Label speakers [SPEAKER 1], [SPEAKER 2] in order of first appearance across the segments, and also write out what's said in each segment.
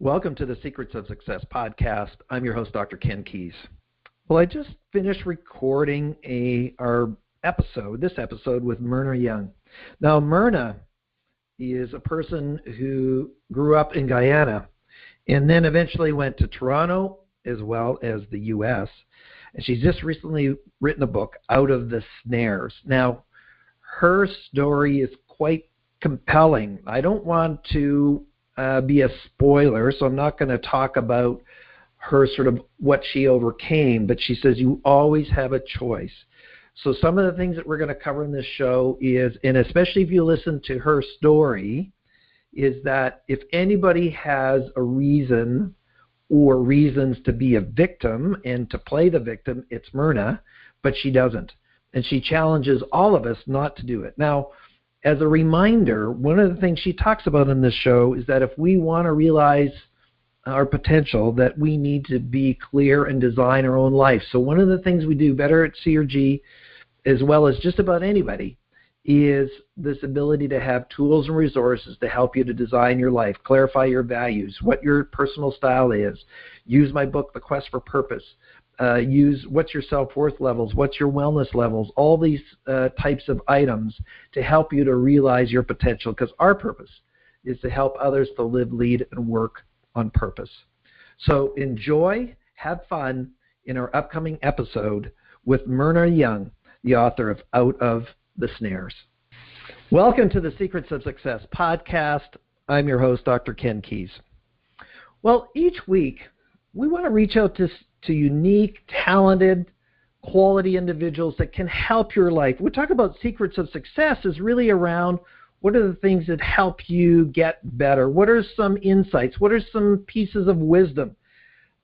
[SPEAKER 1] Welcome to the Secrets of Success podcast. I'm your host, Dr. Ken Keis. Well, I just finished recording this episode with Myrna Young. Now, Myrna is a person who grew up in Guyana and then eventually went to Toronto as well as the U.S. And she's just recently written a book, Out of the Snares. Now, her story is quite compelling. I don't want to be a spoiler, so I'm not going to talk about her sort of what she overcame, but she says you always have a choice. So some of the things that we're going to cover in this show is, and especially if you listen to her story, is that if anybody has a reason or reasons to be a victim and to play the victim, it's Myrna, but she doesn't. And she challenges all of us not to do it. Now, as a reminder, one of the things she talks about in this show is that if we want to realize our potential, that we need to be clear and design our own life. So one of the things we do better at CRG, as well as just about anybody, is this ability to have tools and resources to help you to design your life, clarify your values, what your personal style is. Use my book, The Quest for Purpose. Use what's your self-worth levels, what's your wellness levels, all these types of items to help you to realize your potential, because our purpose is to help others to live, lead, and work on purpose. So enjoy, have fun in our upcoming episode with Myrna Young, the author of Out of the Snares. Welcome to the Secrets of Success podcast. I'm your host, Dr. Ken Keis. Well, each week we want to reach out to unique, talented, quality individuals that can help your life. We talk about secrets of success is really around what are the things that help you get better? What are some insights? What are some pieces of wisdom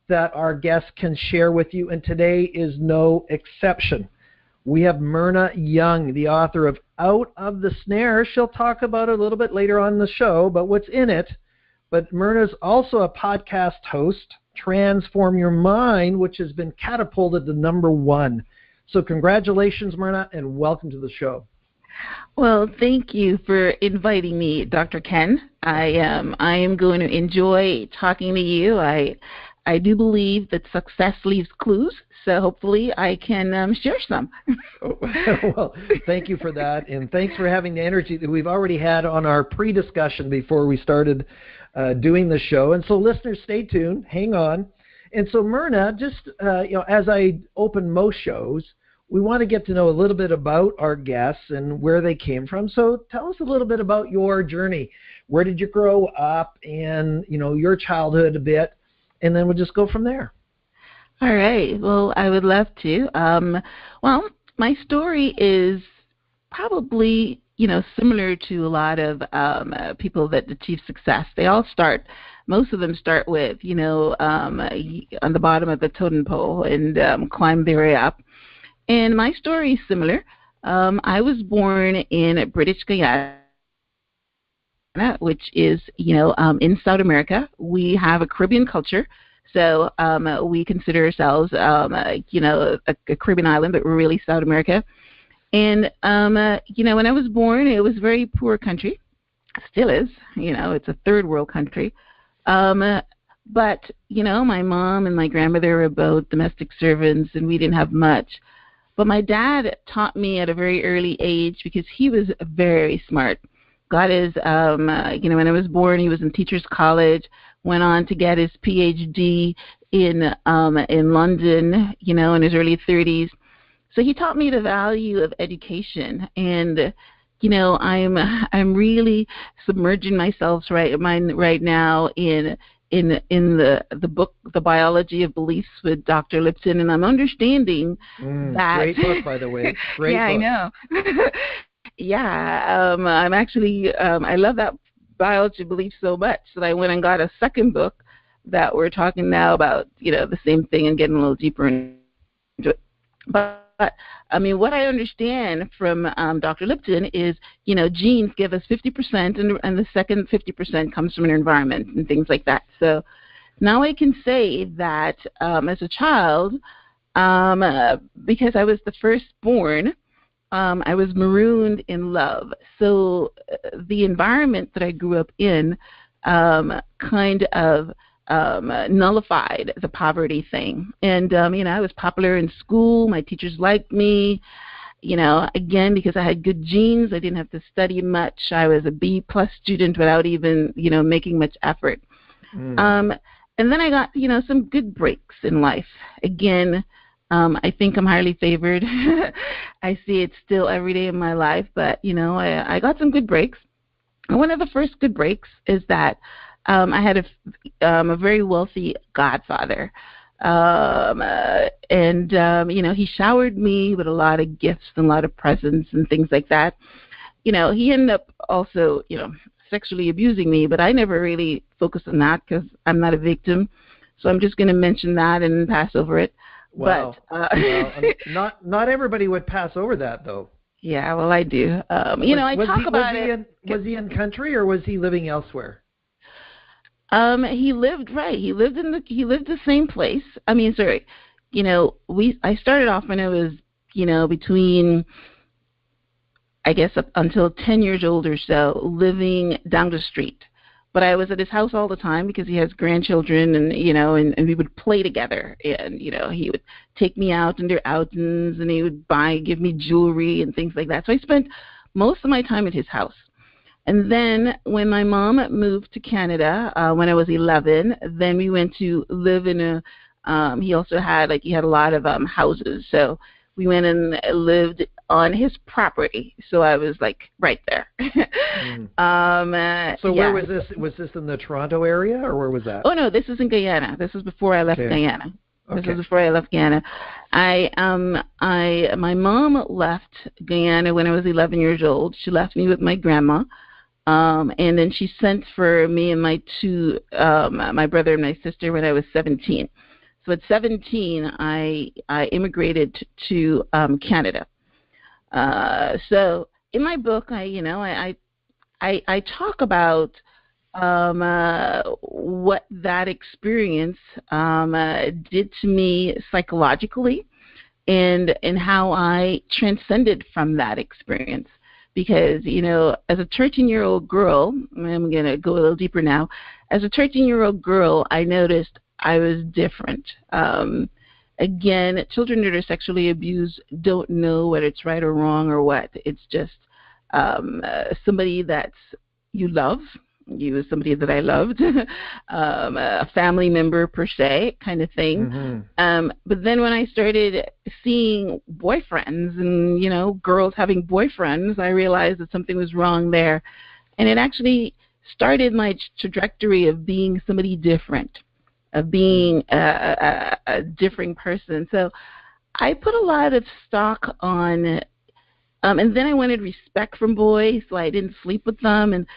[SPEAKER 1] that our guests can share with you? And today is no exception. We have Myrna Young, the author of Out of the Snares. She'll talk about it a little bit later on in the show, but what's in it. But Myrna's also a podcast host, Transform Your Mind, which has been catapulted to #1. So congratulations, Myrna, and welcome to the show.
[SPEAKER 2] Well, thank you for inviting me, Dr. Ken. I am going to enjoy talking to you. I do believe that success leaves clues, so hopefully I can share some.
[SPEAKER 1] Well, thank you for that, and thanks for having the energy that we've already had on our pre-discussion before we started doing the show. And so listeners, stay tuned, hang on. And so Myrna, just as I open most shows, we want to get to know a little bit about our guests and where they came from. So tell us a little bit about your journey. Where did you grow up, and your childhood a bit, and then we'll just go from there.
[SPEAKER 2] All right. Well, I would love to. Well, my story is probably similar to a lot of people that achieve success. Most of them start with, on the bottom of the totem pole and climb their way up. And my story is similar. I was born in British Guyana, which is, in South America. We have a Caribbean culture. So we consider ourselves, a Caribbean island, but we're really South America. And, when I was born, it was a very poor country. Still is. It's a third world country. But, my mom and my grandmother were both domestic servants, and we didn't have much. But my dad taught me at a very early age because he was very smart. Got his, when I was born, he was in Teachers College, went on to get his PhD in London, in his early 30s. So he taught me the value of education, and I'm really submerging myself right now in the book, The Biology of Beliefs with Dr. Lipton, and I'm understanding that.
[SPEAKER 1] Great book, by the way. Great
[SPEAKER 2] yeah,
[SPEAKER 1] book.
[SPEAKER 2] I know. Yeah, I'm actually I love that biology of belief so much that I went and got a second book that we're talking now about, the same thing and getting a little deeper into it. But what I understand from Dr. Lipton is, genes give us 50%, and the second 50% comes from an environment and things like that. So now I can say that as a child, because I was the firstborn, I was marooned in love. So the environment that I grew up in kind of nullified the poverty thing. And, I was popular in school. My teachers liked me. Again, because I had good genes, I didn't have to study much. I was a B-plus student without even, making much effort. And then I got, some good breaks in life. Again, I think I'm highly favored. I see it still every day in my life, but, I got some good breaks. And one of the first good breaks is that I had a very wealthy godfather. He showered me with a lot of gifts and a lot of presents and things like that. He ended up also, sexually abusing me, but I never really focused on that because I'm not a victim. So I'm just going to mention that and pass over it.
[SPEAKER 1] Wow.
[SPEAKER 2] But,
[SPEAKER 1] not everybody would pass over that, though.
[SPEAKER 2] Yeah, well, I do. I talk about it.
[SPEAKER 1] Was he in country or was he living elsewhere?
[SPEAKER 2] He lived the same place. I started off when I was, between, I guess, up until 10 years old or so, living down the street. But I was at his house all the time because he has grandchildren, and and we would play together. And he would take me out on their outings, and he would give me jewelry and things like that. So I spent most of my time at his house. And then when my mom moved to Canada when I was 11, then we went to live in he also had a lot of houses. So we went and lived on his property. So I was right there.
[SPEAKER 1] So where was this? Was this in the Toronto area or where was that?
[SPEAKER 2] Oh, no, this is in Guyana. This is before I left Guyana. This was before I left Guyana. My mom left Guyana when I was 11 years old. She left me with my grandma. And then she sent for me and my my brother and my sister when I was 17. So at 17, I immigrated to Canada. So in my book, I talk about what that experience did to me psychologically, and how I transcended from that experience. Because, as a 13-year-old girl, I'm going to go a little deeper now. As a 13-year-old girl, I noticed I was different. Again, children that are sexually abused don't know whether it's right or wrong or what. It's just somebody that you love. You was somebody that I loved, a family member per se, kind of thing. Mm-hmm. But then when I started seeing boyfriends and, girls having boyfriends, I realized that something was wrong there. And it actually started my trajectory of being somebody different, of being a different person. So I put a lot of stock on, and then I wanted respect from boys, so I didn't sleep with them. And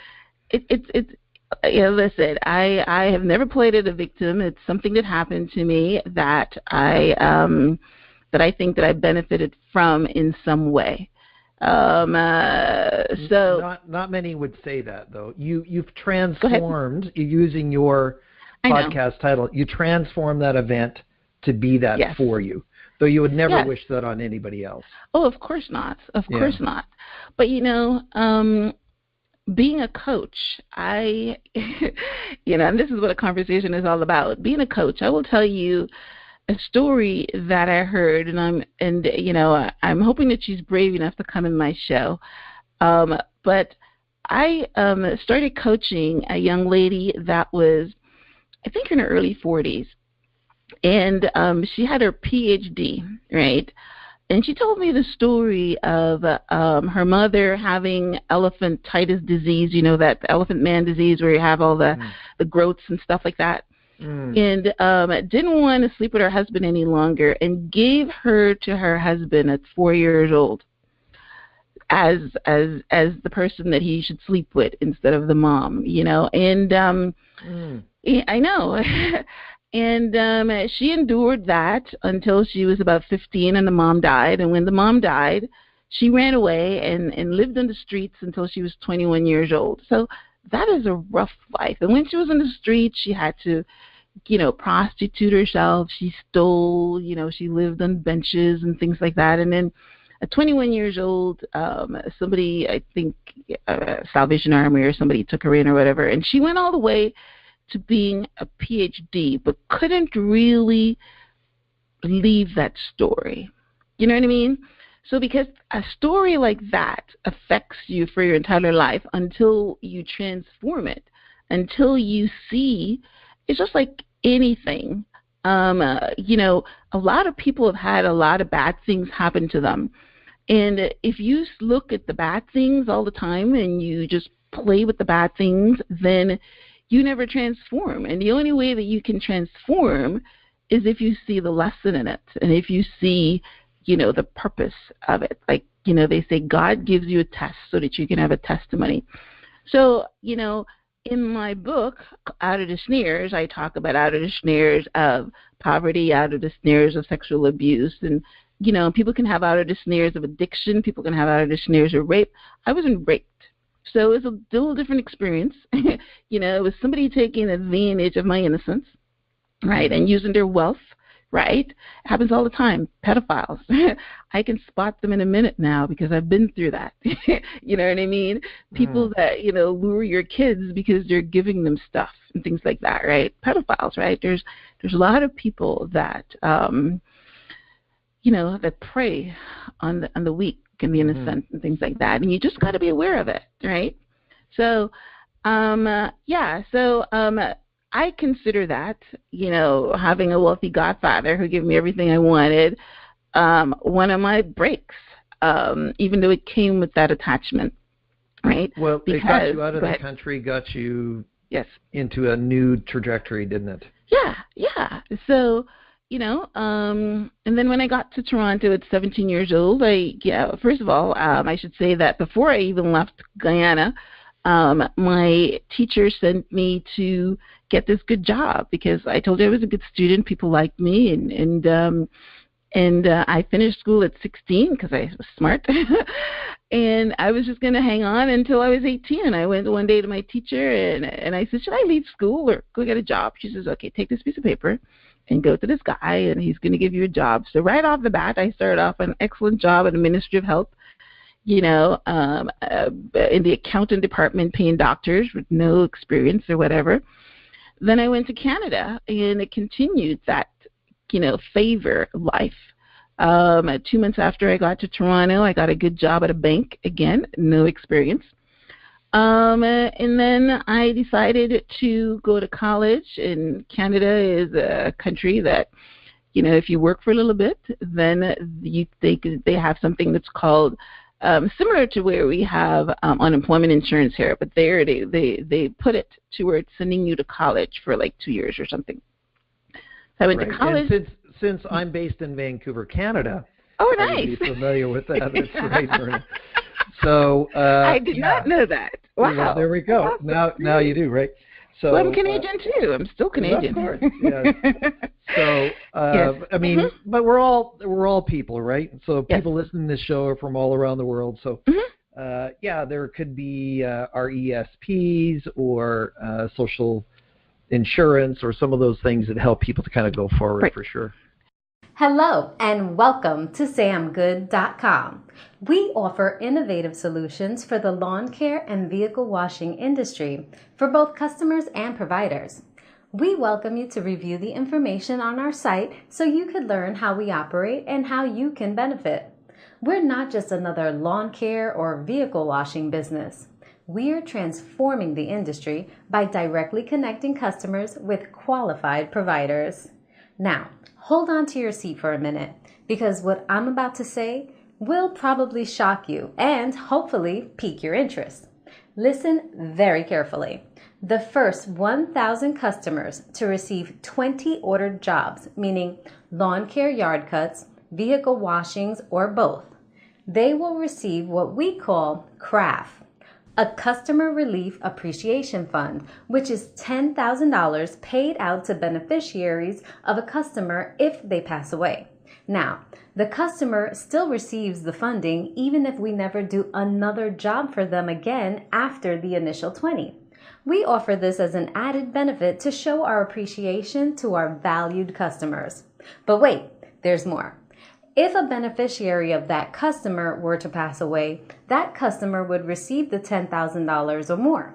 [SPEAKER 2] listen, I have never played it a victim. It's something that happened to me that I think that I benefited from in some way. So
[SPEAKER 1] not many would say that, though. You've transformed, using your podcast title, you transformed that event to be that for you. Though you would never wish that on anybody else.
[SPEAKER 2] Oh, of course not. Of course not. But being a coach, and this is what a conversation is all about. Being a coach, I will tell you a story that I heard, and I'm hoping that she's brave enough to come in my show. But I started coaching a young lady that was, I think, in her early 40s, and she had her PhD, right? And she told me the story of her mother having elephantitis disease, that elephant man disease where you have all the growths and stuff like that. And didn't want to sleep with her husband any longer, and gave her to her husband at 4 years old as the person that he should sleep with instead of the mom, And I know. And she endured that until she was about 15, and the mom died. And when the mom died, she ran away and lived on the streets until she was 21 years old. So that is a rough life. And when she was on the streets, she had to, prostitute herself. She stole, she lived on benches and things like that. And then At 21 years old, somebody, I think, Salvation Army or somebody took her in or whatever, and she went all the way to being a PhD, but couldn't really leave that story. You know what I mean? So because a story like that affects you for your entire life until you transform it, until you see, it's just like anything. A lot of people have had a lot of bad things happen to them. And if you look at the bad things all the time and you just play with the bad things, then you never transform. And the only way that you can transform is if you see the lesson in it and if you see, the purpose of it. Like, they say God gives you a test so that you can have a testimony. So, in my book, Out of the Snares, I talk about out of the snares of poverty, out of the snares of sexual abuse. And, people can have out of the snares of addiction. People can have out of the snares of rape. I wasn't raped. So it was a little different experience. It was somebody taking advantage of my innocence, right, and using their wealth. Right? It happens all the time. Pedophiles. I can spot them in a minute now because I've been through that. You know what I mean? People that, lure your kids because they're giving them stuff and things like that, right? Pedophiles, right? There's a lot of people that, that prey on the weak and the innocent and things like that. And you just got to be aware of it, right? So, I consider that, having a wealthy godfather who gave me everything I wanted, one of my breaks, even though it came with that attachment, right?
[SPEAKER 1] Well, it got you out of the country, got you into a new trajectory, didn't it?
[SPEAKER 2] Yeah. So, and then when I got to Toronto at 17 years old, first of all, I should say that before I even left Guyana, my teacher sent me to get this good job because I told her I was a good student. People liked me, and I finished school at 16 because I was smart, and I was just going to hang on until I was 18. And I went one day to my teacher, and I said, should I leave school or go get a job? She says, okay, take this piece of paper and go to this guy, and he's going to give you a job. So right off the bat, I started off an excellent job at the Ministry of Health, in the accountant department paying doctors with no experience or whatever. Then I went to Canada, and it continued that, favor life. 2 months after I got to Toronto, I got a good job at a bank. Again, no experience. And then I decided to go to college, and Canada is a country that, if you work for a little bit, then they have something that's called similar to where we have unemployment insurance here, but there they put it to where it's sending you to college for like 2 years or something. So I went to college.
[SPEAKER 1] And since I'm based in Vancouver, Canada,
[SPEAKER 2] oh, nice.
[SPEAKER 1] I would be familiar with that. That's right, Myrna. So
[SPEAKER 2] I did not know that. Wow.
[SPEAKER 1] Well, there we go.
[SPEAKER 2] Awesome.
[SPEAKER 1] Now you do, right? So
[SPEAKER 2] well, I'm Canadian too. I'm still Canadian.
[SPEAKER 1] Of course. Yes. So I mean, but we're all people, right? So people listening to this show are from all around the world. So there could be RESPs or social insurance or some of those things that help people to kind of go forward for sure.
[SPEAKER 3] Hello and welcome to samgood.com. We offer innovative solutions for the lawn care and vehicle washing industry for both customers and providers. We welcome you to review the information on our site so you can learn how we operate and how you can benefit. We're not just another lawn care or vehicle washing business. We're transforming the industry by directly connecting customers with qualified providers. Now, hold on to your seat for a minute because what I'm about to say will probably shock you and hopefully pique your interest. Listen very carefully. The first 1,000 customers to receive 20 ordered jobs, meaning lawn care yard cuts, vehicle washings, or both, they will receive what we call CRAF, a Customer Relief Appreciation Fund, which is $10,000 paid out to beneficiaries of a customer if they pass away. Now, the customer still receives the funding even if we never do another job for them again after the initial 20. We offer this as an added benefit to show our appreciation to our valued customers. But wait, there's more. If a beneficiary of that customer were to pass away, that customer would receive the $10,000 or more.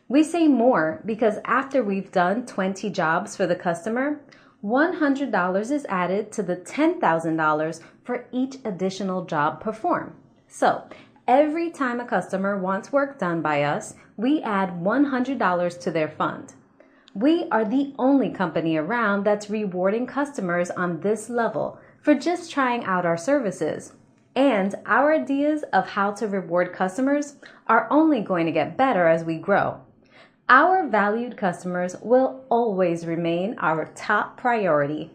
[SPEAKER 3] We say more because after we've done 20 jobs for the customer, $100 is added to the $10,000 for each additional job performed. So, every time a customer wants work done by us, we add $100 to their fund. We are the only company around that's rewarding customers on this level for just trying out our services. And our ideas of how to reward customers are only going to get better as we grow. Our valued customers will always remain our top priority.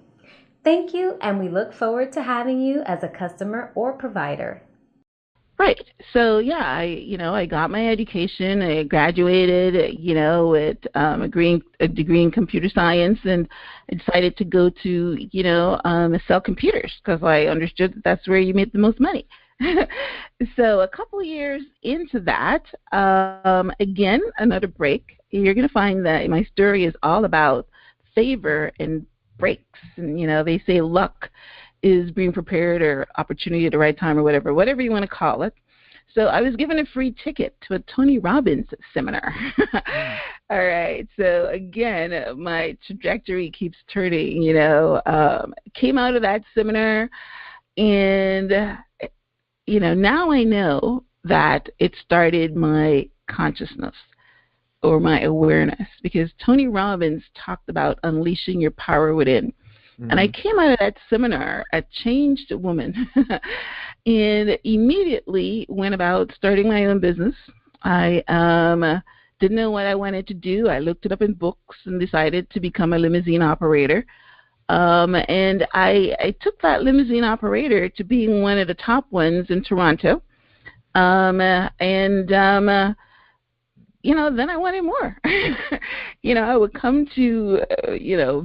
[SPEAKER 3] Thank you, and we look forward to having you as a customer or provider.
[SPEAKER 2] Right. So yeah, I got my education. I graduated, with a degree in computer science, and I decided to go to, sell computers because I understood that that's where you made the most money. So a couple of years into that, again, another break. You're going to find that my story is all about favor and breaks, and they say luck is being prepared or opportunity at the right time or whatever you want to call it. So I was given a free ticket to a Tony Robbins seminar. All right. So again, my trajectory keeps turning, came out of that seminar, and, now I know that it started my consciousness or my awareness, because Tony Robbins talked about unleashing your power within. Mm-hmm. And I came out of that seminar a changed woman and immediately went about starting my own business. I didn't know what I wanted to do. I looked it up in books and decided to become a limousine operator. And I took that limousine operator to being one of the top ones in Toronto. Then I wanted more. I would come to,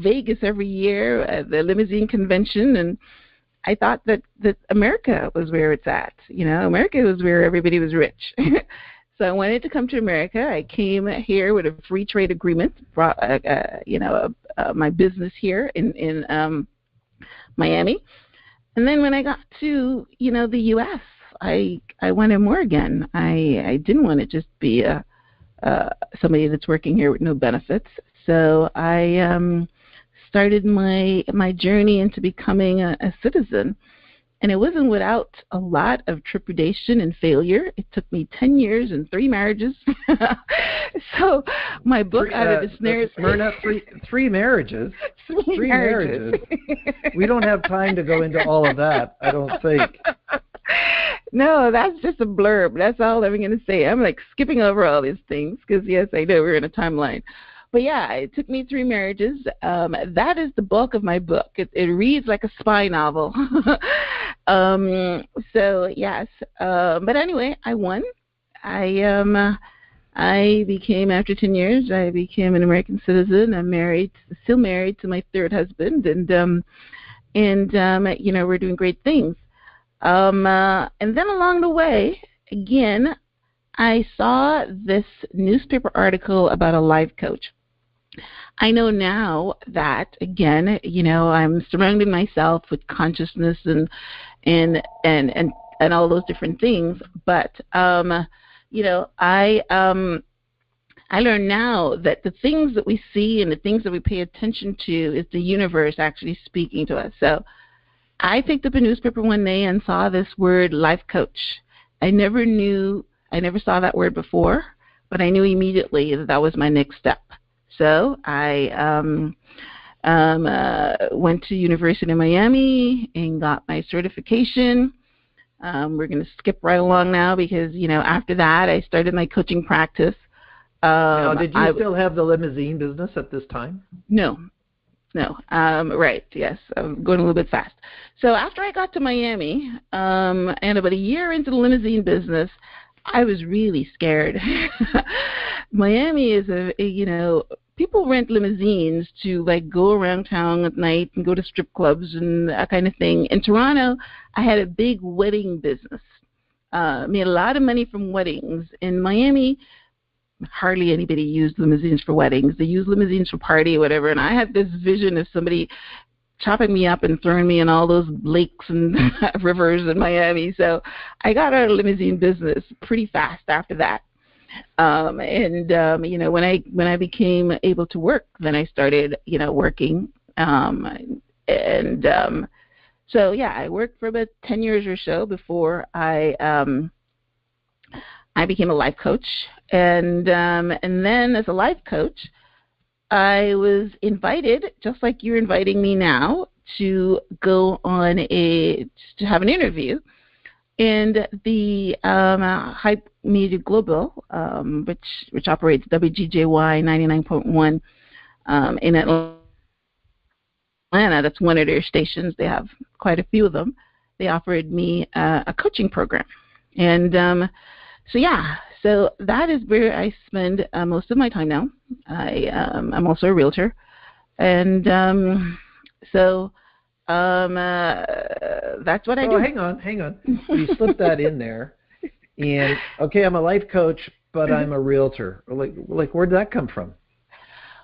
[SPEAKER 2] Vegas every year at the limousine convention, and I thought that America was where it's at. America was where everybody was rich. So I wanted to come to America. I came here with a free trade agreement, brought, my business here in Miami. And then when I got to, the U.S., I wanted more again. I didn't want to just be somebody that's working here with no benefits. So I started my journey into becoming a citizen. And it wasn't without a lot of trepidation and failure. It took me 10 years and 3 marriages. So my book, out of the Snares...
[SPEAKER 1] Myrna, three marriages? Three marriages. We don't have time to go into all of that, I don't think.
[SPEAKER 2] No, that's just a blurb. That's all I'm going to say. I'm like skipping over all these things because, yes, I know we're in a timeline. But, yeah, it took me 3 marriages. That is the bulk of my book. It reads like a spy novel. So, yes. But anyway, I won. I became, after 10 years, I became an American citizen. I'm married, still married to my 3rd husband. And we're doing great things. And then along the way, again, I saw this newspaper article about a life coach. I know now that, again, I'm surrounding myself with consciousness and all those different things. But, I learn now that the things that we see and the things that we pay attention to is the universe actually speaking to us. So I picked up a newspaper one day and saw this word, life coach. I never saw that word before, but I knew immediately that was my next step. So I went to University of Miami and got my certification. We're going to skip right along now because, after that I started my coaching practice.
[SPEAKER 1] Now, did you still have the limousine business at this time?
[SPEAKER 2] No. Right, yes. I'm going a little bit fast. So after I got to Miami, and about a year into the limousine business, I was really scared. Miami is people rent limousines to go around town at night and go to strip clubs and that kind of thing. In Toronto, I had a big wedding business. Made a lot of money from weddings. In Miami, hardly anybody used limousines for weddings. They used limousines for party or whatever. And I had this vision of somebody chopping me up and throwing me in all those lakes and rivers in Miami. So I got out of limousine business pretty fast after that. You know, when I became able to work, then I started, you know, working. So yeah, I worked for about 10 years or so before I became a life coach, and then as a life coach, I was invited, just like you're inviting me now, to go on to have an interview. And the Hype Media Global, which operates WGJY 99.1 in Atlanta, that's one of their stations. They have quite a few of them. They offered me a coaching program. And so that is where I spend most of my time now. I'm also a realtor. And that's what I do.
[SPEAKER 1] Hang on. You slipped that in there. And, okay, I'm a life coach, but I'm a realtor. Like where'd that come from?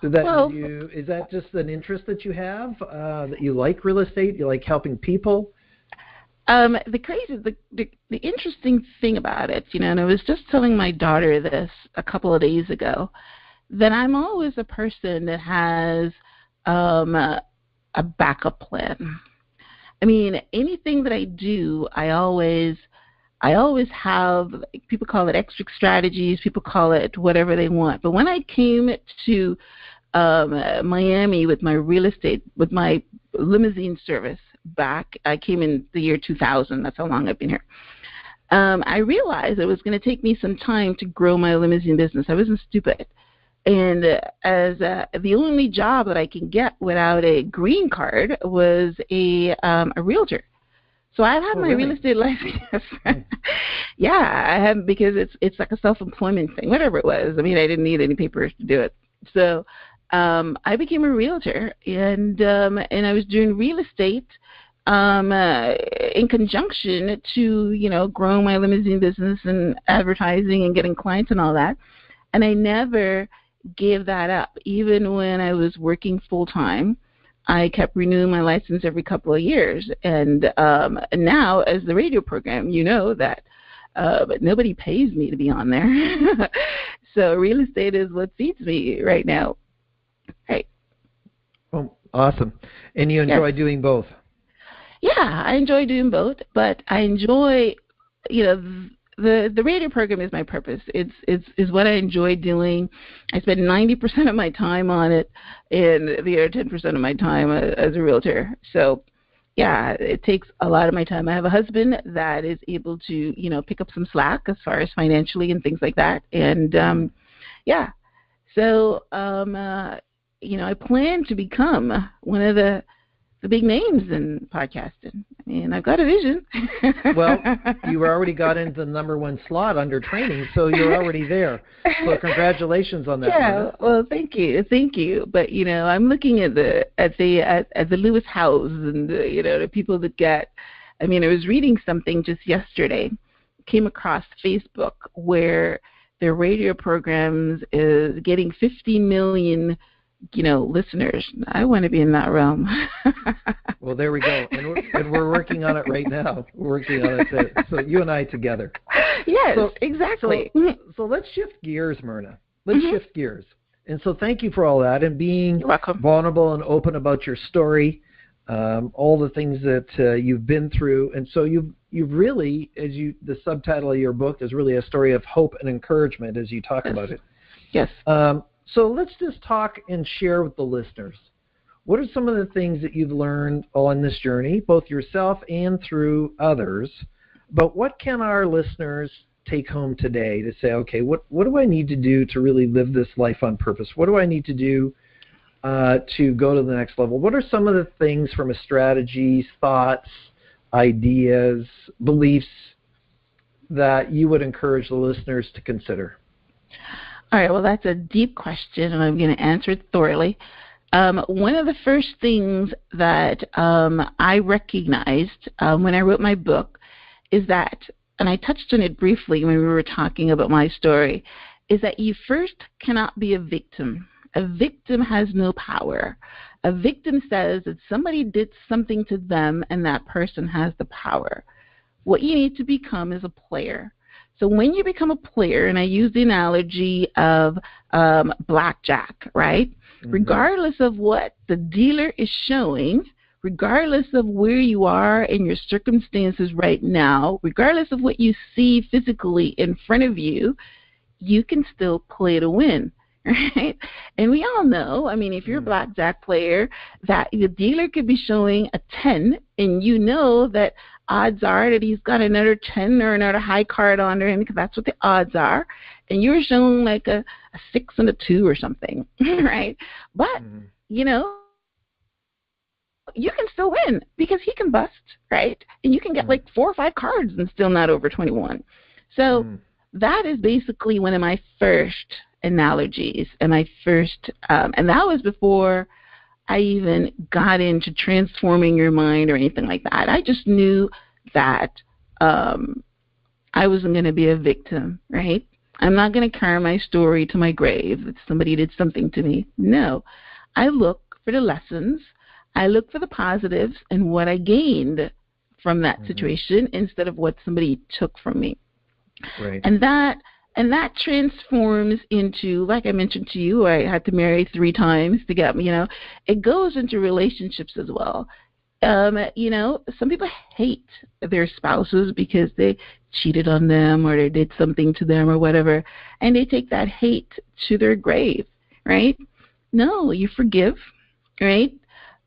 [SPEAKER 1] Is that just an interest that you have, that you like real estate? You like helping people?
[SPEAKER 2] The interesting thing about it, you know, and I was just telling my daughter this a couple of days ago, that I'm always a person that has a backup plan. I mean, anything that I do, I always have, people call it extra strategies, people call it whatever they want. But when I came to Miami with my real estate, with my limousine service back, I came in the year 2000. That's how long I've been here. I realized it was going to take me some time to grow my limousine business. I wasn't stupid. And as the only job that I can get without a green card was a realtor. So I've had my real estate license. Yeah, I have, because it's like a self-employment thing, whatever it was. I mean, I didn't need any papers to do it. So I became a realtor, and I was doing real estate in conjunction to, you know, growing my limousine business and advertising and getting clients and all that. And I never gave that up. Even when I was working full-time, I kept renewing my license every couple of years. And now, as the radio program, you know that but nobody pays me to be on there. So real estate is what feeds me right now. Right.
[SPEAKER 1] Oh, awesome. And you enjoy doing both?
[SPEAKER 2] Yeah, I enjoy doing both, but I enjoy, you know, the radio program is my purpose. It's what I enjoy doing. I spend 90% of my time on it, and the other 10% of my time as a realtor. So, yeah, it takes a lot of my time. I have a husband that is able to, you know, pick up some slack as far as financially and things like that. And yeah, so you know, I plan to become one of the big names in podcasting. I mean, I've got a vision.
[SPEAKER 1] Well, you already got into the #1 slot under training, so you're already there. So congratulations on that.
[SPEAKER 2] Yeah,
[SPEAKER 1] Myrna.
[SPEAKER 2] well, thank you. But you know, I'm looking at the Lewis House and you know, the people that get. I mean, I was reading something just yesterday, came across Facebook where their radio programs is getting 50 million. You know, listeners. I want to be in that realm.
[SPEAKER 1] Well, there we go, and we're working on it right now. We're working on it, so you and I together.
[SPEAKER 2] Yes, exactly.
[SPEAKER 1] So let's shift gears, Myrna. Let's shift gears. And so thank you for all that and being vulnerable and open about your story, all the things that you've been through. And so you've really, the subtitle of your book is really a story of hope and encouragement as you talk about it.
[SPEAKER 2] Yes.
[SPEAKER 1] So let's just talk and share with the listeners. What are some of the things that you've learned on this journey, both yourself and through others? But what can our listeners take home today to say, okay, what do I need to do to really live this life on purpose? What do I need to do to go to the next level? What are some of the things from a strategies, thoughts, ideas, beliefs that you would encourage the listeners to consider?
[SPEAKER 2] All right, well, that's a deep question, and I'm going to answer it thoroughly. One of the first things that I recognized when I wrote my book is that, and I touched on it briefly when we were talking about my story, is that you first cannot be a victim. A victim has no power. A victim says that somebody did something to them and that person has the power. What you need to become is a player. So when you become a player, and I use the analogy of blackjack, right? Mm-hmm. Regardless of what the dealer is showing, regardless of where you are in your circumstances right now, regardless of what you see physically in front of you, you can still play to win, right? And we all know, I mean, if you're a blackjack player, that the dealer could be showing a 10, and you know that odds are that he's got another 10 or another high card under him, because that's what the odds are, and you're showing like a 6 and a 2 or something, right? But, you know, you can still win because he can bust, right? And you can get like 4 or 5 cards and still not over 21. So that is basically one of my first analogies, and my first, and that was before I even got into transforming your mind or anything like that. I just knew that I wasn't going to be a victim, right? I'm not going to carry my story to my grave that somebody did something to me. No, I look for the lessons. I look for the positives and what I gained from that situation instead of what somebody took from me.
[SPEAKER 1] Right.
[SPEAKER 2] And that transforms into, like I mentioned to you, I had to marry 3 times to get, you know, it goes into relationships as well. You know, some people hate their spouses because they cheated on them or they did something to them or whatever, and they take that hate to their grave, right? No, you forgive, right?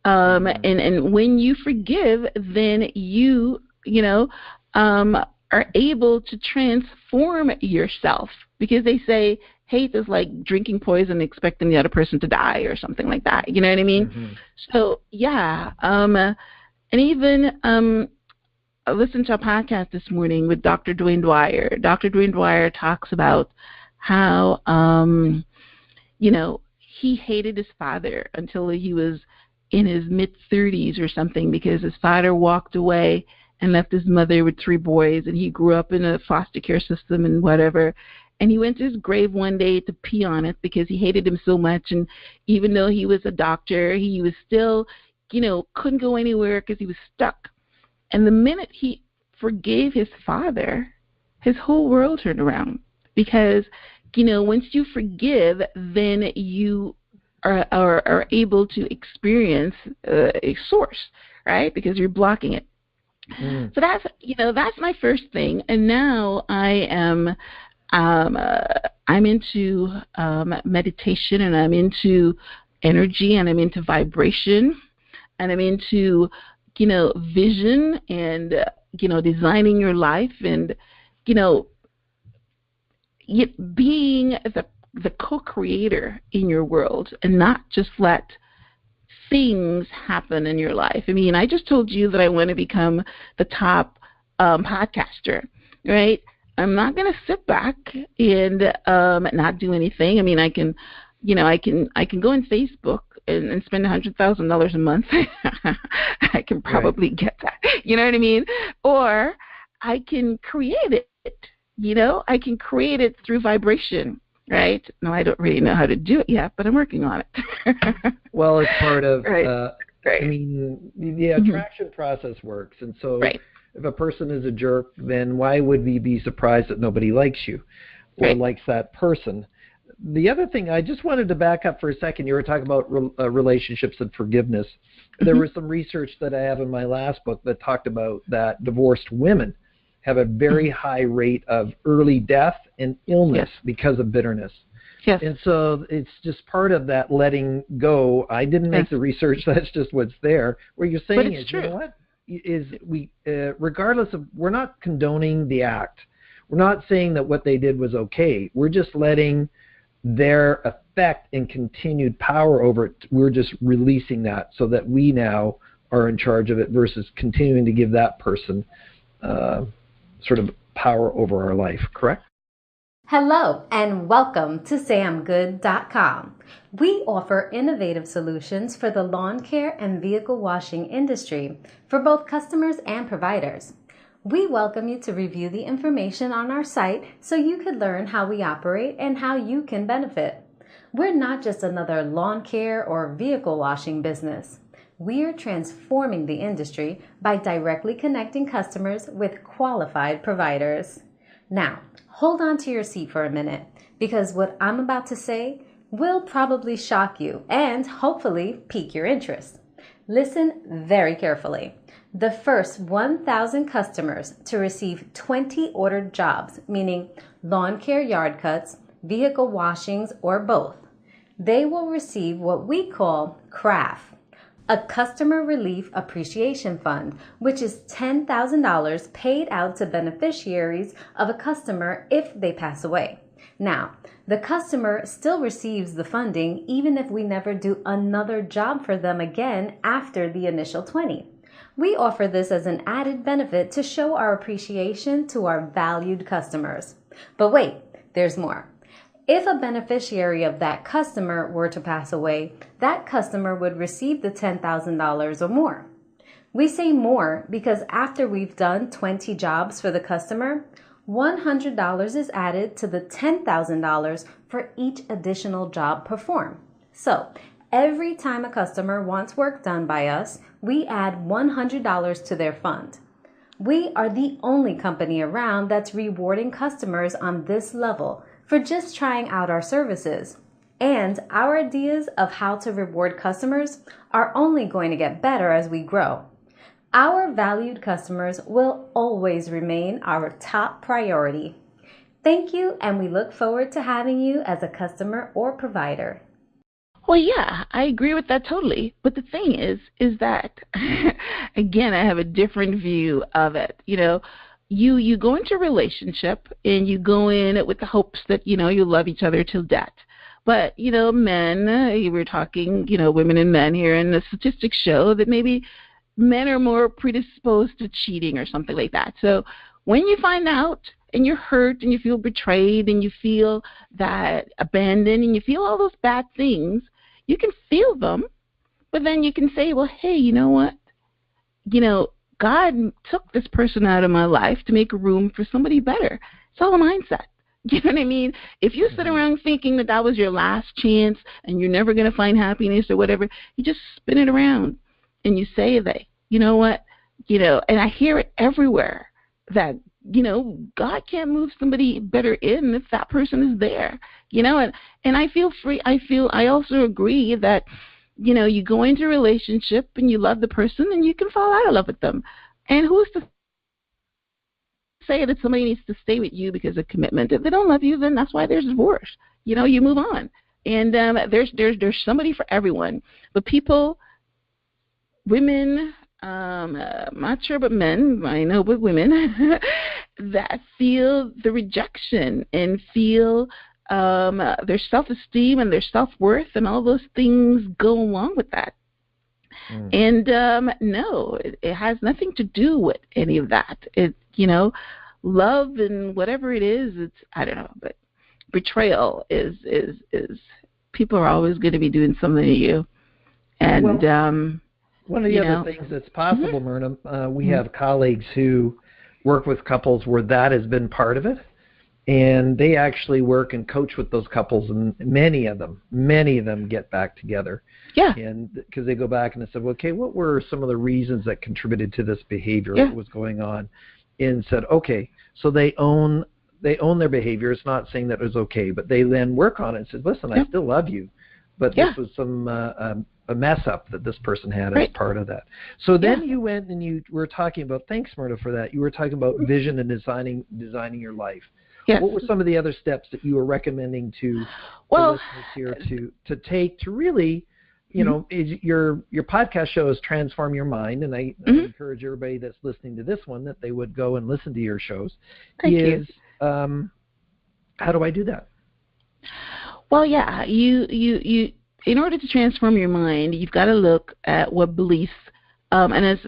[SPEAKER 2] And when you forgive, then you know, are able to transform yourself, because they say hate is like drinking poison expecting the other person to die or something like that. You know what I mean? So, yeah. And even I listened to a podcast this morning with Dr. Dwayne Dwyer. Dr. Dwayne Dwyer talks about how, you know, he hated his father until he was in his mid-30s or something, because his father walked away and left his mother with 3 boys, and he grew up in a foster care system and whatever. And he went to his grave one day to pee on it because he hated him so much. And even though he was a doctor, he was still, you know, couldn't go anywhere because he was stuck. And the minute he forgave his father, his whole world turned around. Because, you know, once you forgive, then you are able to experience a source, right? Because you're blocking it. So that's, you know, that's my first thing. And now I am, I'm into meditation, and I'm into energy, and I'm into vibration, and I'm into, you know, vision, and, you know, designing your life, and, you know, being the co-creator in your world, and not just let things happen in your life. I mean, I just told you that I want to become the top podcaster, right? I'm not going to sit back and not do anything. I mean, I can, you know, I can go on Facebook and spend $100,000 a month. I can probably get that. You know what I mean? Or I can create it. You know, I can create it through vibration. Right? No, I don't really know how to do it yet, but I'm working on it.
[SPEAKER 1] Well, it's part of, I mean, the attraction process works. And so if a person is a jerk, then why would we be surprised that nobody likes you or likes that person? The other thing, I just wanted to back up for a second. You were talking about relationships and forgiveness. There was some research that I have in my last book that talked about that divorced women have a very high rate of early death and illness because of bitterness. Yes. And so it's just part of that letting go. I didn't make the research. That's just what's there. What you're saying is, you know what, is we, regardless of, we're not condoning the act. We're not saying that what they did was okay. We're just letting their effect and continued power over it, we're just releasing that so that we now are in charge of it versus continuing to give that person sort of power over our life, correct?
[SPEAKER 3] Hello and welcome to samgood.com. We offer innovative solutions for the lawn care and vehicle washing industry for both customers and providers. We welcome you to review the information on our site so you could learn how we operate and how you can benefit. We're not just another lawn care or vehicle washing business. We're transforming the industry by directly connecting customers with qualified providers. Now, hold on to your seat for a minute, because what I'm about to say will probably shock you and hopefully pique your interest. Listen very carefully. The first 1,000 customers to receive 20 ordered jobs, meaning lawn care yard cuts, vehicle washings, or both, they will receive what we call CRAF, a Customer Relief Appreciation Fund, which is $10,000 paid out to beneficiaries of a customer if they pass away. Now, the customer still receives the funding even if we never do another job for them again after the initial 20. We offer this as an added benefit to show our appreciation to our valued customers. But wait, there's more. If a beneficiary of that customer were to pass away, that customer would receive the $10,000 or more. We say more because after we've done 20 jobs for the customer, $100 is added to the $10,000 for each additional job performed. So, every time a customer wants work done by us, we add $100 to their fund. We are the only company around that's rewarding customers on this level for just trying out our services. And our ideas of how to reward customers are only going to get better as we grow. Our valued customers will always remain our top priority. Thank you, and we look forward to having you as a customer or provider.
[SPEAKER 2] Well, yeah, I agree with that totally. But the thing is that, again, I have a different view of it. You go into a relationship and you go in with the hopes that, you love each other till death. But, men, we're talking, women and men here, and the statistics show that maybe men are more predisposed to cheating or something like that. So when you find out and you're hurt and you feel betrayed and you feel that abandoned and you feel all those bad things, you can feel them, but then you can say, well, hey, you know what? God took this person out of my life to make room for somebody better. It's all a mindset. You know what I mean? If you sit around thinking that was your last chance and you're never going to find happiness or whatever, you just spin it around and you say that, you know what? And I hear it everywhere that, God can't move somebody better in if that person is there, and I feel free. I also agree that, you go into a relationship and you love the person and you can fall out of love with them. And who's to say that somebody needs to stay with you because of commitment? If they don't love you, then that's why there's divorce. You move on. And there's somebody for everyone. But people, women, I'm not sure about men, I know but women, that feel the rejection and feel their self-esteem and their self-worth and all those things go along with that. And no, it has nothing to do with any of that. It, love and whatever it is, it's, I don't know, but betrayal is people are always going to be doing something to you. And
[SPEAKER 1] one of the other things that's possible, Myrna, we have colleagues who work with couples where that has been part of it. And they actually work and coach with those couples, and many of them get back together.
[SPEAKER 2] Yeah.
[SPEAKER 1] And because they go back and they say, well, okay, what were some of the reasons that contributed to this behavior that was going on? And said, okay, so they own their behavior. It's not saying that it was okay, but they then work on it and said, listen, I still love you, but this was some a mess up that this person had as part of that. So then you went and you were talking about, thanks, Myrna, for that. You were talking about vision and designing your life. Yes. What were some of the other steps that you were recommending to listeners here to take to really, your podcast show is Transform Your Mind, and I encourage everybody that's listening to this one that they would go and listen to your shows.
[SPEAKER 2] Thank you.
[SPEAKER 1] How do I do that?
[SPEAKER 2] Well, yeah, you in order to transform your mind, you've got to look at what beliefs. And as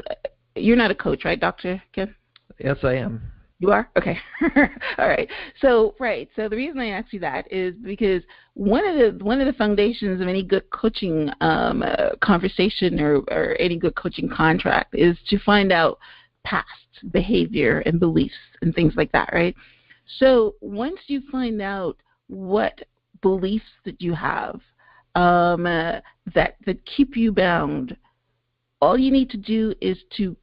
[SPEAKER 2] you're not a coach, right, Dr. Ken?
[SPEAKER 1] Yes, I am.
[SPEAKER 2] You are? Okay. All right. So the reason I ask you that is because one of the foundations of any good coaching conversation or any good coaching contract is to find out past behavior and beliefs and things like that, right? So once you find out what beliefs that you have that keep you bound, all you need to do is to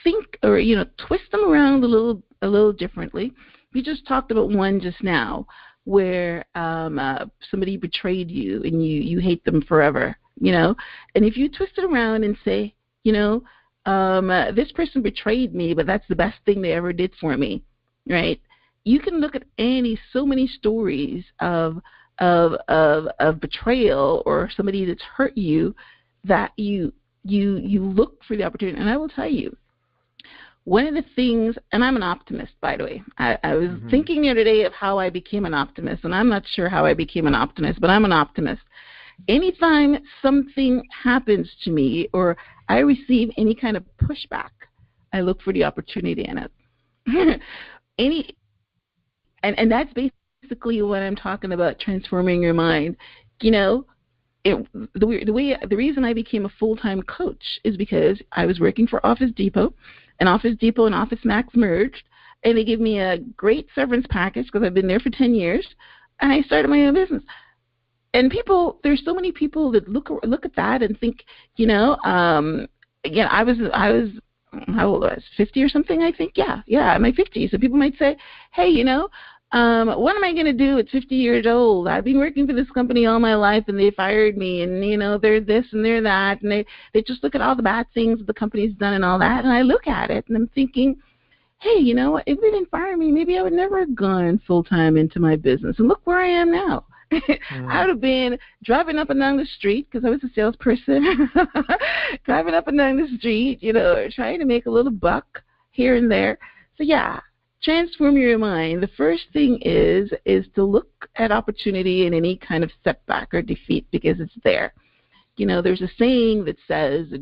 [SPEAKER 2] think, or twist them around a little differently. We just talked about one just now where somebody betrayed you and you hate them forever, and if you twist it around and say, this person betrayed me, but that's the best thing they ever did for me, right? You can look at so many stories of betrayal or somebody that's hurt you, that you look for the opportunity. And I will tell you, one of the things, and I'm an optimist, by the way. I was thinking the other day of how I became an optimist, and I'm not sure how I became an optimist, but I'm an optimist. Anytime something happens to me or I receive any kind of pushback, I look for the opportunity in it. And that's basically what I'm talking about, transforming your mind. The reason I became a full-time coach is because I was working for Office Depot, and Office Depot and Office Max merged, and they gave me a great severance package because I've been there for 10 years, and I started my own business. And there's so many people that look at that and think, again, I was how old was I? 50 or something, I think. Yeah, in my 50s. So people might say, hey, what am I going to do at 50 years old? I've been working for this company all my life, and they fired me, and, they're this and they're that, and they just look at all the bad things that the company's done and all that, and I look at it, and I'm thinking, hey, what? If they didn't fire me, maybe I would never have gone full-time into my business, and look where I am now. I would have been driving up and down the street, because I was a salesperson, driving up and down the street, trying to make a little buck here and there. So, yeah, transform your mind. The first thing is to look at opportunity in any kind of setback or defeat, because it's there. There's a saying that says that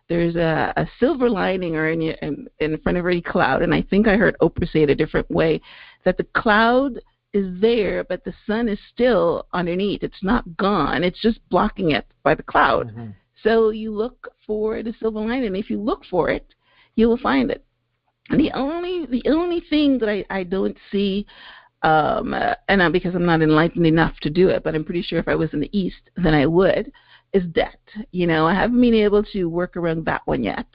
[SPEAKER 2] there's a silver lining or in front of every cloud, and I think I heard Oprah say it a different way, that the cloud is there, but the sun is still underneath. It's not gone. It's just blocking it by the cloud. Mm-hmm. So you look for the silver lining, and if you look for it, you will find it. And the only thing that I don't see, and because I'm not enlightened enough to do it, but I'm pretty sure if I was in the East, then I would, is debt. I haven't been able to work around that one yet.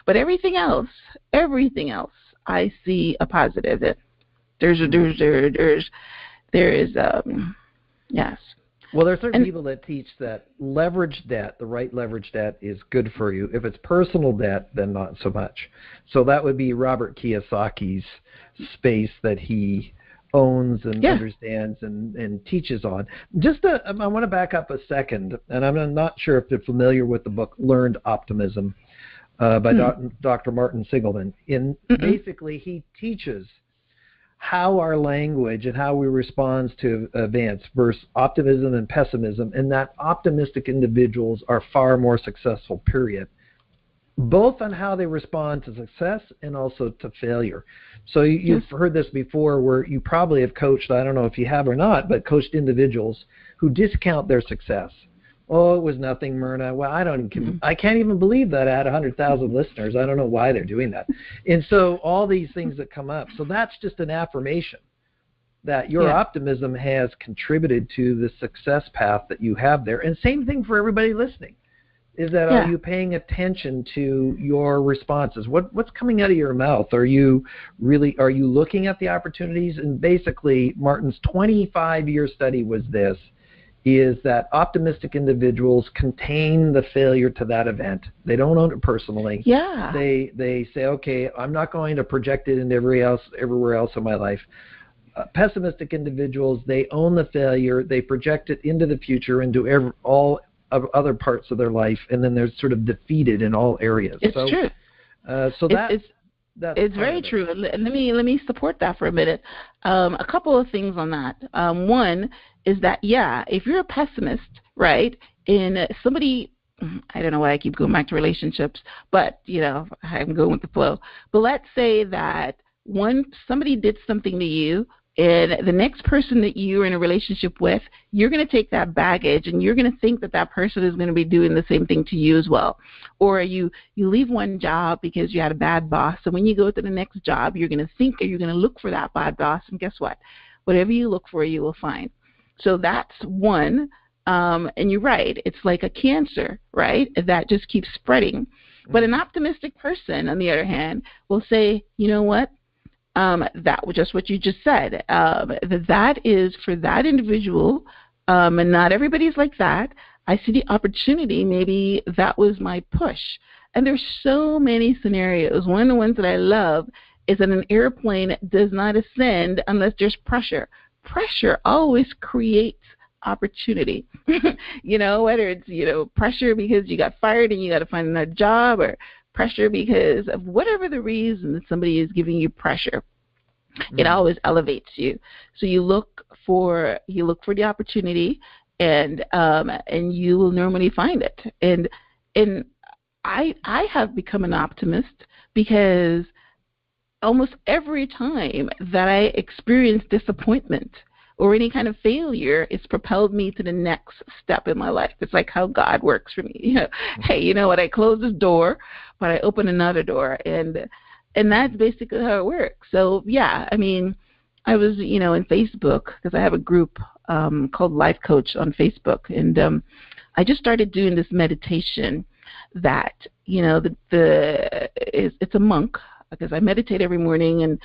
[SPEAKER 2] But everything else, I see a positive in. Yes.
[SPEAKER 1] Well, there are certain people that teach that leverage debt, the right leverage debt, is good for you. If it's personal debt, then not so much. So that would be Robert Kiyosaki's space that he owns and understands and teaches on. I want to back up a second, and I'm not sure if you're familiar with the book Learned Optimism by Dr. Martin Seligman. Basically, he teaches how our language and how we respond to events versus optimism and pessimism, and that optimistic individuals are far more successful, period, both on how they respond to success and also to failure. So you've heard this before, where you probably have coached, I don't know if you have or not, but coached individuals who discount their success. Oh, it was nothing, Myrna. Well, I can't even believe that I had 100,000 listeners. I don't know why they're doing that. And so all these things that come up. So that's just an affirmation that your optimism has contributed to the success path that you have there. And same thing for everybody listening, is that are you paying attention to your responses? What's coming out of your mouth? Are you looking at the opportunities? And basically, Martin's 25-year study was this, is that optimistic individuals contain the failure to that event. They don't own it personally.
[SPEAKER 2] Yeah.
[SPEAKER 1] They say, okay, I'm not going to project it into everywhere else in my life. Pessimistic individuals, they own the failure. They project it into the future, into all of other parts of their life, and then they're sort of defeated in all areas.
[SPEAKER 2] It's true.
[SPEAKER 1] It's
[SPEAKER 2] very true. Let me support that for a minute. A couple of things on that. One is that, if you're a pessimist, right, and somebody, I don't know why I keep going back to relationships, but, I'm going with the flow. But let's say that somebody did something to you, and the next person that you're in a relationship with, you're going to take that baggage and you're going to think that person is going to be doing the same thing to you as well. Or you leave one job because you had a bad boss. So when you go to the next job, you're going to think, or you're going to look for that bad boss. And guess what? Whatever you look for, you will find. So that's one. And you're right. It's like a cancer, right? That just keeps spreading. But an optimistic person, on the other hand, will say, you know what? That was just what you just said. That is for that individual, and not everybody's like that. I see the opportunity. Maybe that was my push. And there's so many scenarios. One of the ones that I love is that an airplane does not ascend unless there's pressure. Pressure always creates opportunity. Whether it's, pressure because you got fired and you got to find another job, or pressure because of whatever the reason that somebody is giving you pressure. It always elevates you. So you look for the opportunity, and you will normally find it. And I have become an optimist because almost every time that I experience disappointment or any kind of failure, it's propelled me to the next step in my life. It's like how God works for me. Hey, you know what? I close this door, but I open another door, and that's basically how it works. So yeah, I mean, I was in Facebook because I have a group called Lifecoach on Facebook, and I just started doing this meditation that it's a monk, because I meditate every morning, and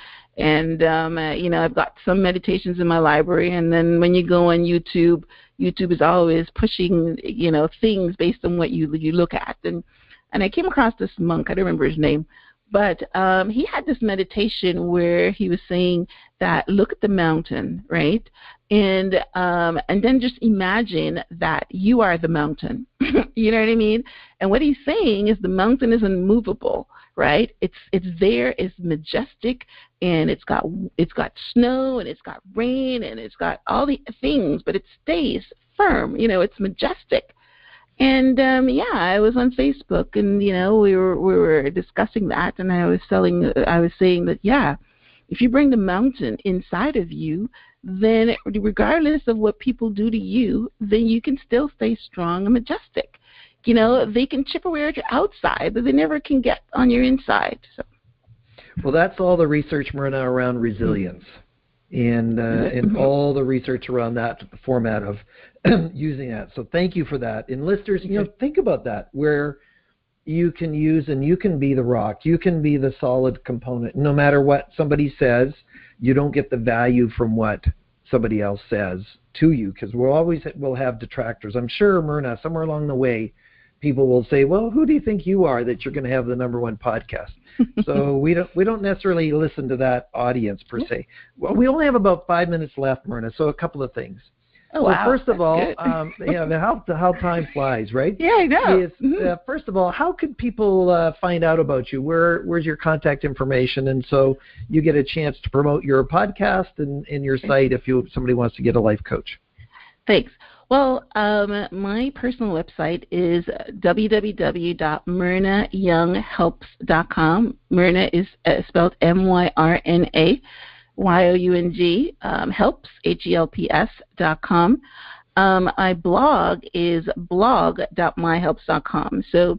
[SPEAKER 2] I've got some meditations in my library, and then when you go on YouTube is always pushing things based on what you look at, and I came across this monk. I don't remember his name, but he had this meditation where he was saying that look at the mountain, right, and then just imagine that you are the mountain. You know what I mean? And what he's saying is the mountain is unmovable. Right? It's there, it's majestic, and it's got snow, and it's got rain, and it's got all the things, but it stays firm. It's majestic. And I was on Facebook, and we were discussing that, and I was saying that if you bring the mountain inside of you, then regardless of what people do to you, then you can still stay strong and majestic. They can chip away at your outside, but they never can get on your inside. So.
[SPEAKER 1] Well, that's all the research, Myrna, around resilience, and all the research around that format of using that. So thank you for that. And listeners, think about that, where you can use and you can be the rock, you can be the solid component. No matter what somebody says, you don't get the value from what somebody else says to you, because we'll have detractors. I'm sure, Myrna, somewhere along the way, people will say, well, who do you think you are that you're going to have the #1 podcast? So we don't necessarily listen to that audience per se. Well, we only have about 5 minutes left, Myrna, so a couple of things.
[SPEAKER 2] Oh, wow.
[SPEAKER 1] First of all, how time flies, right?
[SPEAKER 2] Yeah, I know.
[SPEAKER 1] First of all, how could people find out about you? Where's your contact information? And so you get a chance to promote your podcast and your site if somebody wants to get a life coach.
[SPEAKER 2] Thanks. Well, my personal website is www.myrnayounghelps.com. Myrna is spelled MYRNA. YOUNG, helps, HELPS.com. My blog is blog.myhelps.com. So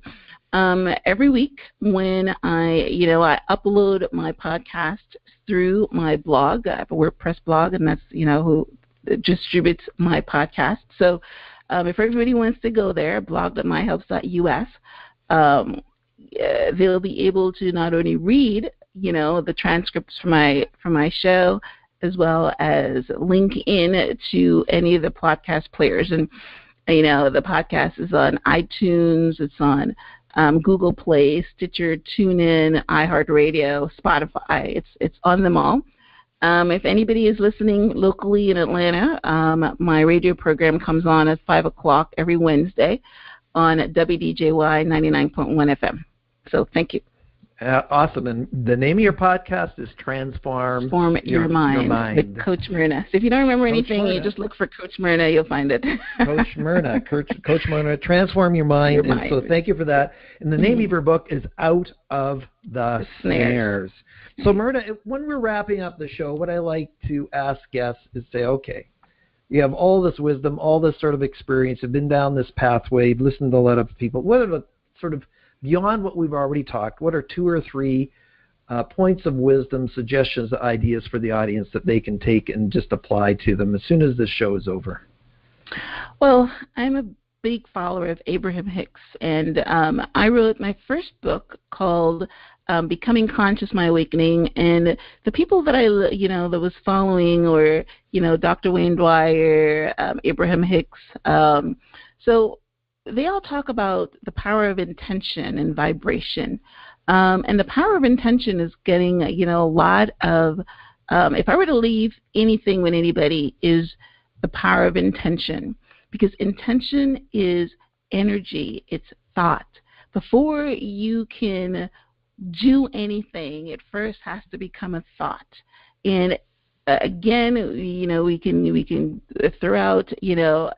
[SPEAKER 2] every week when I upload my podcast through my blog, I have a WordPress blog, and that's, who distributes my podcast. So if everybody wants to go there, blog.myhelps.us, they'll be able to not only read the transcripts for my show, as well as link in to any of the podcast players. And the podcast is on iTunes, it's on Google Play, Stitcher, TuneIn, iHeartRadio, Spotify. It's on them all. If anybody is listening locally in Atlanta, my radio program comes on at 5 o'clock every Wednesday on WDJY 99.1 FM. So thank you.
[SPEAKER 1] Awesome. And the name of your podcast is Transform
[SPEAKER 2] Your Mind with Coach Myrna. So if you don't remember anything, you just look for Coach Myrna, you'll find it.
[SPEAKER 1] Coach Myrna, Transform Your Mind. And so thank you for that. And the name of your book is Out of the Snares. So Myrna, when we're wrapping up the show, what I like to ask guests is say, okay, you have all this wisdom, all this sort of experience, you've been down this pathway, you've listened to a lot of people. What are the sort of, beyond what we've already talked, what are 2 or 3 points of wisdom, suggestions, ideas for the audience that they can take and just apply to them as soon as this show is over?
[SPEAKER 2] Well, I'm a big follower of Abraham Hicks, and I wrote my first book called Becoming Conscious, My Awakening, and the people that that was following were, Dr. Wayne Dwyer, Abraham Hicks, so they all talk about the power of intention and vibration. And the power of intention is getting, a lot of, if I were to leave anything with anybody, is the power of intention. Because intention is energy, it's thought. Before you can do anything, it first has to become a thought. And again, we can throw out,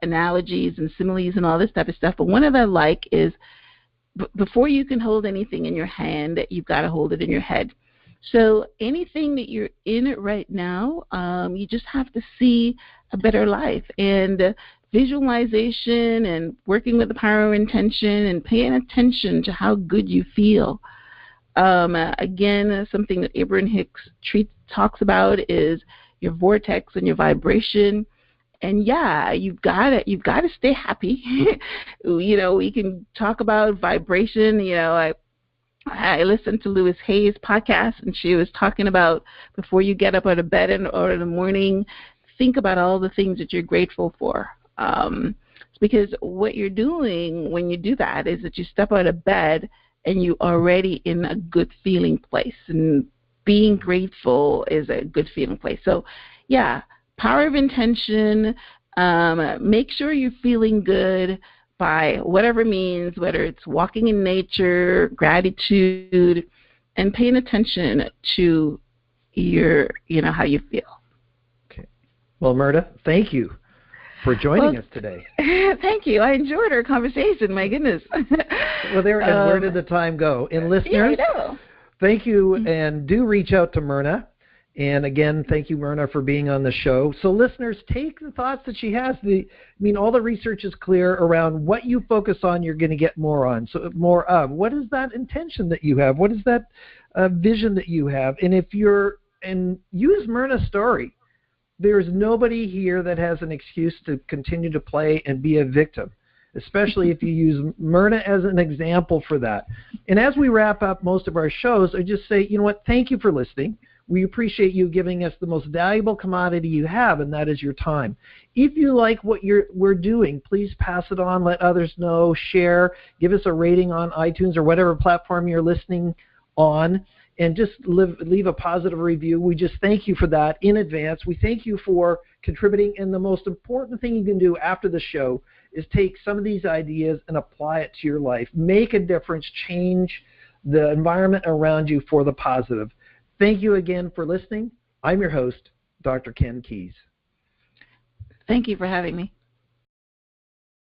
[SPEAKER 2] analogies and similes and all this type of stuff. But one of I like is before you can hold anything in your hand, you've got to hold it in your head. So anything that you're in it right now, you just have to see a better life. And visualization and working with the power of intention and paying attention to how good you feel. Again, something that Abraham Hicks talks about is your vortex and your vibration. And yeah, you've got to stay happy. We can talk about vibration. I listened to Louise Hay's podcast, and she was talking about before you get up out of bed or in the morning, think about all the things that you're grateful for. Because what you're doing when you do that is that you step out of bed and you're already in a good feeling place. And being grateful is a good feeling place. So, yeah, power of intention. Make sure you're feeling good by whatever means, whether it's walking in nature, gratitude, and paying attention to your, how you feel.
[SPEAKER 1] Okay. Well, Myrna, thank you for joining us today.
[SPEAKER 2] Thank you. I enjoyed our conversation. My goodness.
[SPEAKER 1] Well, where did the time go? And listeners, thank you, and do reach out to Myrna. And again, thank you, Myrna, for being on the show. So listeners, take the thoughts that she has. All the research is clear around what you focus on, you're going to get more on. So more of. What is that intention that you have? What is that vision that you have? And use Myrna's story. There's nobody here that has an excuse to continue to play and be a victim, especially if you use Myrna as an example for that. And as we wrap up most of our shows, I just say, thank you for listening. We appreciate you giving us the most valuable commodity you have, and that is your time. If you like what we're doing, please pass it on, let others know, share, give us a rating on iTunes or whatever platform you're listening on, and just leave a positive review. We just thank you for that in advance. We thank you for contributing, and the most important thing you can do after the show is take some of these ideas and apply it to your life. Make a difference, change the environment around you for the positive. Thank you again for listening. I'm your host, Dr. Ken Keis.
[SPEAKER 2] Thank you for having me.